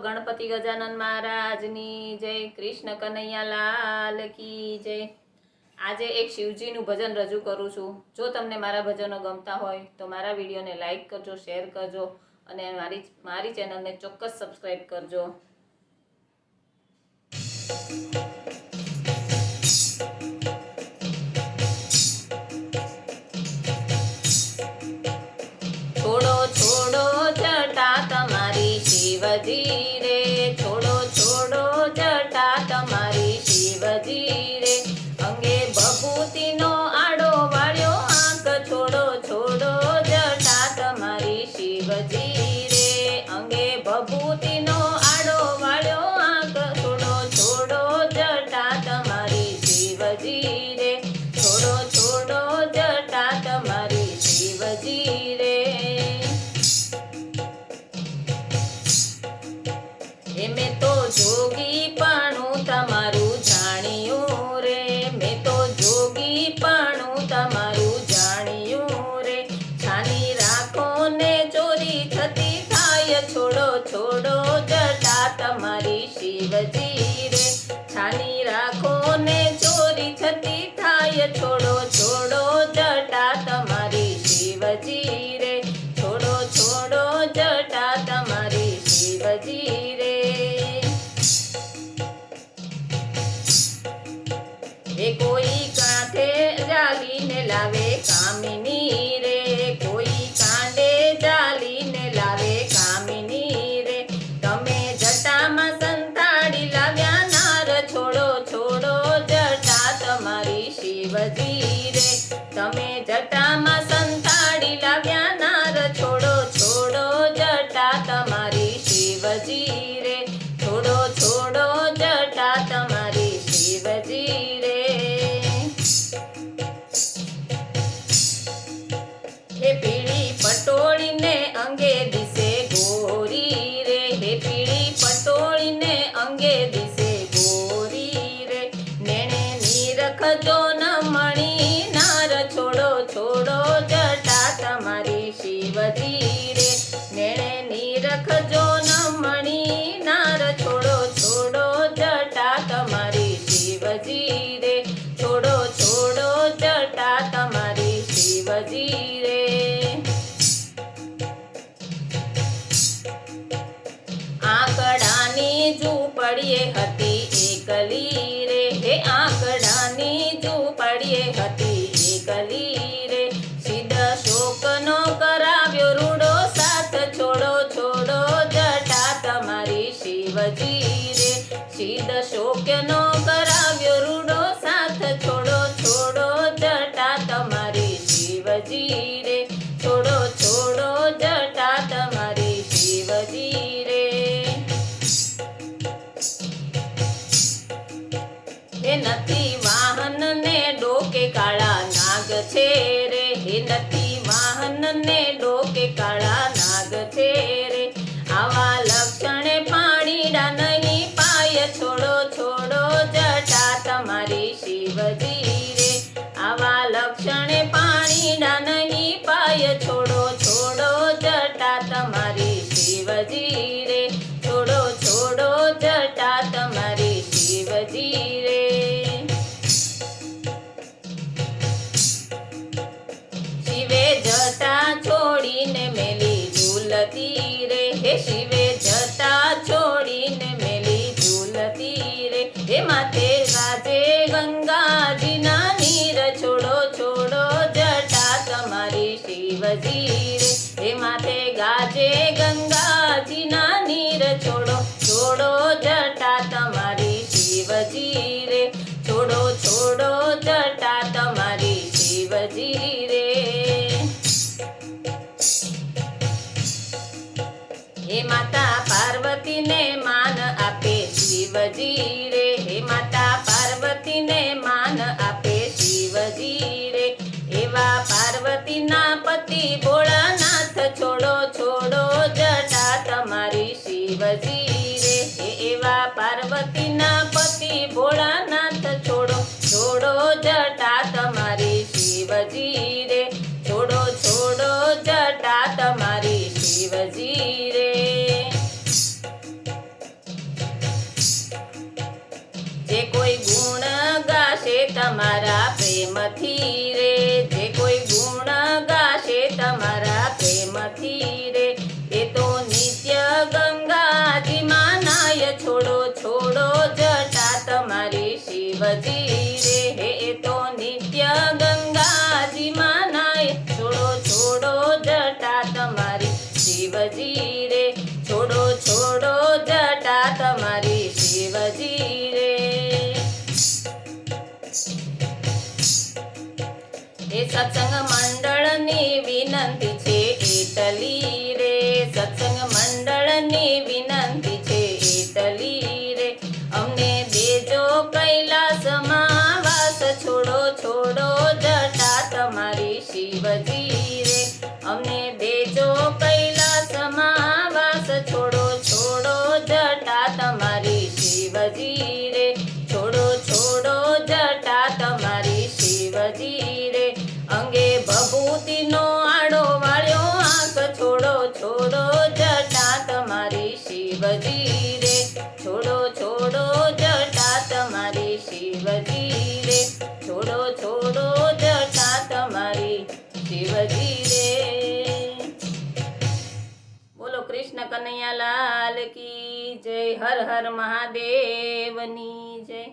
ગણપતિ ગજાનન મહારાજની જય, કૃષ્ણ કનૈયા લાલ કી જય। આજે એક શિવજીનું ભજન રજૂ કરું છું। જો તમને મારા ભજનો ગમતા હોય તો મારા વિડીયોને લાઈક કરજો, શેર કરજો અને મારી ચેનલને ચોક્કસ સબસ્ક્રાઈબ કરજો। છોડો છોડો જટા તમારી શિવજી રે, છોડો છોડો જટા તમારી શિવજી રે, અંગે ભભૂતિનો આડો વાળ્યો આંક, છોડો છોડો જટા તમારી શિવજી રે, અંગે ભભૂતિનો આડો વાળ્યો આંક, છોડો છોડો જટા તમારી શિવજી રે, છોડો છોડો જટા તમારી શિવજી રે। મેં તો જોગીપણું તમારું જાણ્યું રે, મેં તો જોગીપણું તમારું જાણ્યું રે, છાની રાખો ને ચોરી થતી થાય, છોડો છોડો જટા તમારી શિવજી રે, છાની રાખો ને ચોરી થતી થાય, છોડો છોડો જટા તમારી શિવજી રે, છોડો છોડો જટા તમારી શિવજી રે। કોઈ કાંઠે જાલીને લાવે કામિની રે, કોઈ કાંડે જાલીને લાવે કામિની રે, તમે જટામાં સંતાડી લાવ્યા નાર, છોડો છોડો જટા તમારી શિવજી રે, તમે જટામાં સંતાડી લાવ્યા નાર, છોડો છોડો જટા તમારી શિવજી રે, છોડો છોડો જટા તમારી શિવજી રે। હે પીળી પટોળીને અંગે દિશે ગોરી રે, હે પીળી પટોળીને અંગે દિશે ગોરી રે, નેણે નીરખજો ન મણી નાર, છોડો છોડો જટા તમારી શિવજી રે, નેણે નીરખજો ન મણી નાર, છોડો છોડો જટા તમારી શિવજી રે, છોડો છોડો જટા તમારી શિવજી રે। આંકડાની ઝૂંપડીએ હતી એકલી રે, હે આંકડાની ઝૂંપડીએ હતી એકલી રે, સિદ્ધ શોકનો કરાવ્યો રૂડો સાથ, છોડો છોડો જટા તમારી શિવજી રે, સિદ્ધ શોકનો કરાવ્યો રૂડો સાથ, છોડો છોડો જટા તમારી શિવજી રે, છોડો છોડો જટા તમારી શિવજી રે। હે નથી વાહન ને ડોકે કાળા નાગ છે રે, હે નથી વાહન ને ડોકે કાળા નાગ છે રે, આવા લક્ષણે પાણીડા નહીં પાય, છોડો છોડો જટા તમારી શિવજી રે, આવા લક્ષણે પાણીડા નહીં પાય, છોડો છોડો જટા તમારી શિવજી રે, છોડો છોડો જટા તમારી શિવજી રે। શિવે જટા છોડીને મેલી ઝૂલતી રે, હે શિવે જટા છોડીને મેલી ઝૂલતી રે, હે માથે ગાજે ગંગાજીના નીર, છોડો છોડો જટા તમારી શિવજી રે, હે માથે ગાજે ગંગાજીના નીર, છોડો છોડો જટા તમારી શિવજી રે, છોડો છોડો જટા તમારી શિવજી રે। હે માતા પાર્વતીને માન આપે શિવજી રે, હે માતા પાર્વતીને માન આપે શિવજી રે, એવા પાર્વતીના પતિ ભોળાનાથ, છોડો છોડો જટા તમારી શિવજી રે, એવા પાર્વતીના પતિ ભોળાનાથ, છોડો છોડો જટા તમારી શિવજી રે, છોડો છોડો જટા તમારી શિવજી રે। તમારા પ્રેમથી રે જે કોઈ ગુણ ગાશે તમારા પ્રેમથી રે એ તો નિત્ય ગંગાજીમાં નાય છોડો છોડો જટા તમારી શિવજી રે હે એ તો નિત્ય ગંગાજીમાં નાય છોડો છોડો જટા તમારી શિવજી રે છોડો છોડો જટા તમારી શિવજી રે એ સત્સંગ મંડળની વિનંતી છે એટલી રે સત્સંગ મંડળની વિનંતી છે એટલી રે અમને દેજો કૈલાસમાં વાસ છોડો છોડો જટા તમારી શિવજી રે અમને દેજો કૈલાસમાં વાસ છોડો છોડો જટા તમારી શિવજી રે છોડો છોડો જટા તમારી શિવજી રે અંગે ભભૂતિનો આડો વાળ્યો આંખ છોડો છોડો જટા તમારી શિવજી રે છોડો છોડો જટા તમારી શિવજી રે છોડો છોડો જટા તમારી શિવજી રે બોલો કૃષ્ણ કનૈયા લાલ કી જય હર હર મહાદેવની જય